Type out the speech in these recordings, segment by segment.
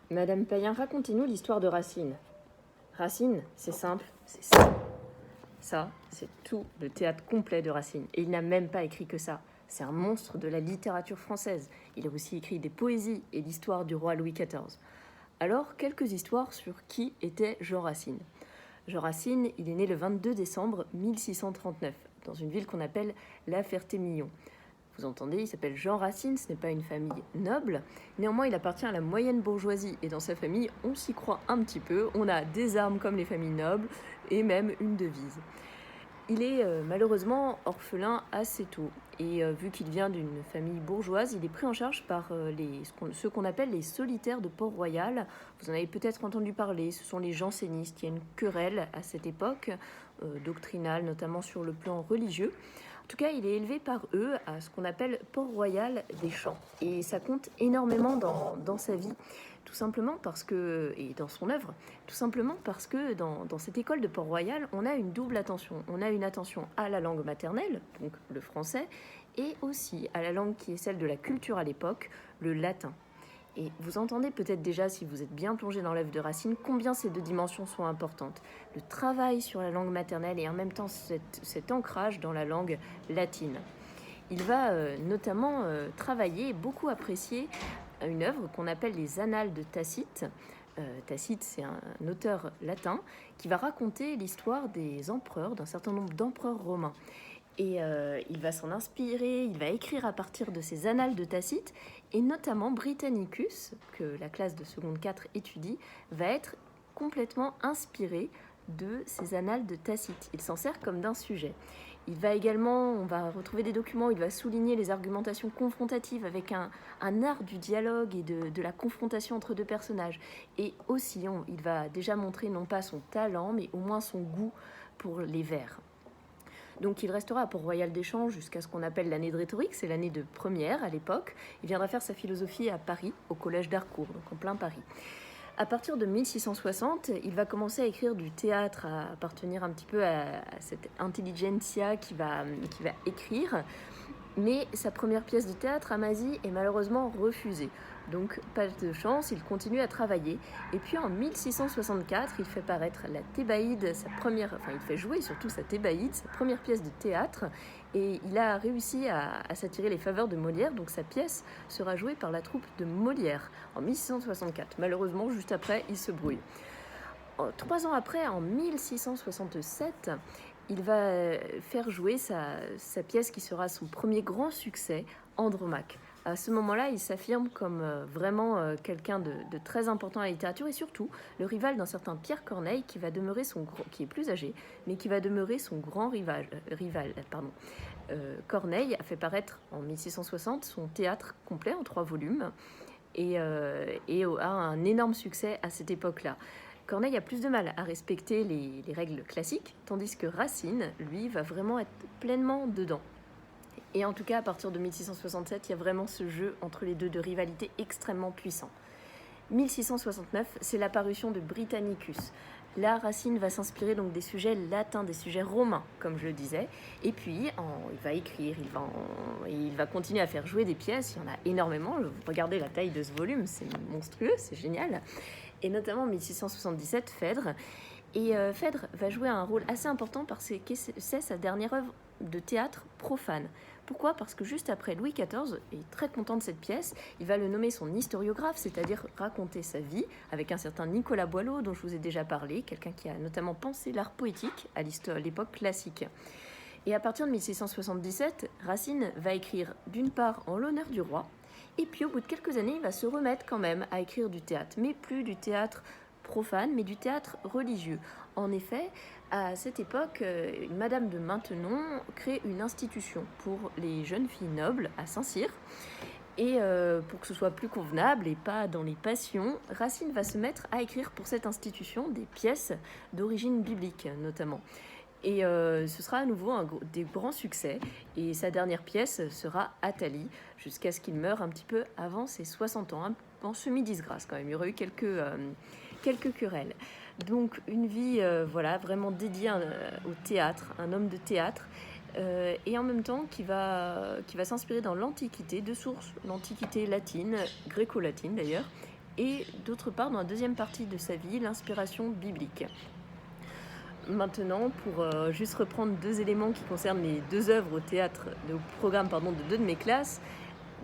Madame Payen, racontez-nous l'histoire de Racine. Racine, c'est simple, c'est ça. Ça, c'est tout le théâtre complet de Racine. Et il n'a même pas écrit que ça. C'est un monstre de la littérature française. Il a aussi écrit des poésies et l'histoire du roi Louis XIV. Alors, quelques histoires sur qui était Jean Racine. Jean Racine, il est né le 22 décembre 1639, dans une ville qu'on appelle La Ferté-Milon. Vous entendez, il s'appelle Jean Racine, ce n'est pas une famille noble. Néanmoins, il appartient à la moyenne bourgeoisie et dans sa famille, on s'y croit un petit peu. On a des armes comme les familles nobles et même une devise. Il est malheureusement orphelin assez tôt et vu qu'il vient d'une famille bourgeoise, il est pris en charge par ceux qu'on appelle les solitaires de Port-Royal. Vous en avez peut-être entendu parler, ce sont les jansénistes. Il y a une querelle à cette époque, doctrinale, notamment sur le plan religieux. En tout cas, il est élevé par eux à ce qu'on appelle Port-Royal des Champs. Et ça compte énormément dans sa vie, tout simplement parce que, et dans son œuvre, tout simplement parce que dans cette école de Port-Royal, on a une double attention. On a une attention à la langue maternelle, donc le français, et aussi à la langue qui est celle de la culture à l'époque, le latin. Et vous entendez peut-être déjà, si vous êtes bien plongé dans l'œuvre de Racine, combien ces deux dimensions sont importantes. Le travail sur la langue maternelle et en même temps cet ancrage dans la langue latine. Il va notamment travailler et beaucoup apprécier une œuvre qu'on appelle les Annales de Tacite. Tacite, c'est un auteur latin qui va raconter l'histoire des empereurs, d'un certain nombre d'empereurs romains. Et il va s'en inspirer, il va écrire à partir de ces annales de Tacite, et notamment Britannicus, que la classe de seconde 4 étudie, va être complètement inspiré de ces annales de Tacite. Il s'en sert comme d'un sujet. Il va également, on va retrouver des documents, il va souligner les argumentations confrontatives avec un art du dialogue et de la confrontation entre deux personnages. Et aussi, il va déjà montrer non pas son talent, mais au moins son goût pour les vers. Donc il restera à Port-Royal des Champs jusqu'à ce qu'on appelle l'année de rhétorique, c'est l'année de première à l'époque. Il viendra faire sa philosophie à Paris, au collège d'Harcourt, donc en plein Paris. À partir de 1660, il va commencer à écrire du théâtre, à appartenir un petit peu à cette intelligentsia qui va écrire. Mais sa première pièce de théâtre, Amasie, est malheureusement refusée. Donc, pas de chance, il continue à travailler. Et puis en 1664, il fait paraître la Thébaïde, il fait jouer surtout sa Thébaïde, sa première pièce de théâtre. Et il a réussi à s'attirer les faveurs de Molière, donc sa pièce sera jouée par la troupe de Molière en 1664. Malheureusement, juste après, il se brouille. 3 ans après, en 1667, il va faire jouer sa pièce qui sera son premier grand succès, Andromaque. À ce moment-là, il s'affirme comme vraiment quelqu'un de très important à la littérature et surtout le rival d'un certain Pierre Corneille qui est plus âgé, mais qui va demeurer son grand rival. Corneille a fait paraître en 1660 son théâtre complet en 3 volumes et a un énorme succès à cette époque-là. Corneille a plus de mal à respecter les règles classiques, tandis que Racine, lui, va vraiment être pleinement dedans. Et en tout cas, à partir de 1667, il y a vraiment ce jeu entre les deux de rivalité extrêmement puissant. 1669, c'est l'apparition de Britannicus. Là, Racine va s'inspirer donc des sujets latins, des sujets romains, comme je le disais. Et puis, il va écrire, il va continuer à faire jouer des pièces. Il y en a énormément. Regardez la taille de ce volume, c'est monstrueux, c'est génial. Et notamment en 1677, Phèdre. Et Phèdre va jouer un rôle assez important parce que c'est sa dernière œuvre de théâtre profane. Pourquoi ? Parce que juste après, Louis XIV est très content de cette pièce. Il va le nommer son historiographe, c'est-à-dire raconter sa vie, avec un certain Nicolas Boileau, dont je vous ai déjà parlé, quelqu'un qui a notamment pensé l'art poétique à l'époque classique. Et à partir de 1677, Racine va écrire d'une part en l'honneur du roi, et puis au bout de quelques années, il va se remettre quand même à écrire du théâtre, mais plus du théâtre profane, mais du théâtre religieux. En effet, à cette époque, Madame de Maintenon crée une institution pour les jeunes filles nobles à Saint-Cyr. Et pour que ce soit plus convenable et pas dans les passions, Racine va se mettre à écrire pour cette institution des pièces d'origine biblique notamment. Et ce sera à nouveau des grands succès. Et sa dernière pièce sera Athalie, jusqu'à ce qu'il meure un petit peu avant ses 60 ans, en semi-disgrâce quand même. Il y aurait eu quelques querelles. Donc une vie vraiment dédiée au théâtre, un homme de théâtre, et en même temps qui va s'inspirer dans l'Antiquité, de sources, l'Antiquité latine, gréco-latine d'ailleurs, et d'autre part, dans la deuxième partie de sa vie, l'inspiration biblique. Maintenant, pour juste reprendre 2 éléments qui concernent les 2 œuvres au programme de 2 de mes classes,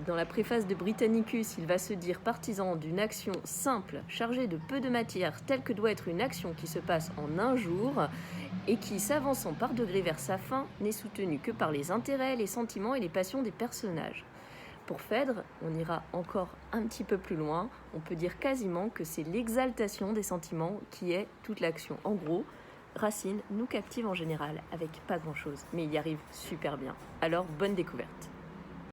dans la préface de Britannicus, il va se dire partisan d'une action simple, chargée de peu de matière, telle que doit être une action qui se passe en un jour et qui, s'avançant par degrés vers sa fin, n'est soutenue que par les intérêts, les sentiments et les passions des personnages. Pour Phèdre, on ira encore un petit peu plus loin, on peut dire quasiment que c'est l'exaltation des sentiments qui est toute l'action. En gros, Racine nous captive en général avec pas grand-chose, mais il y arrive super bien. Alors, bonne découverte.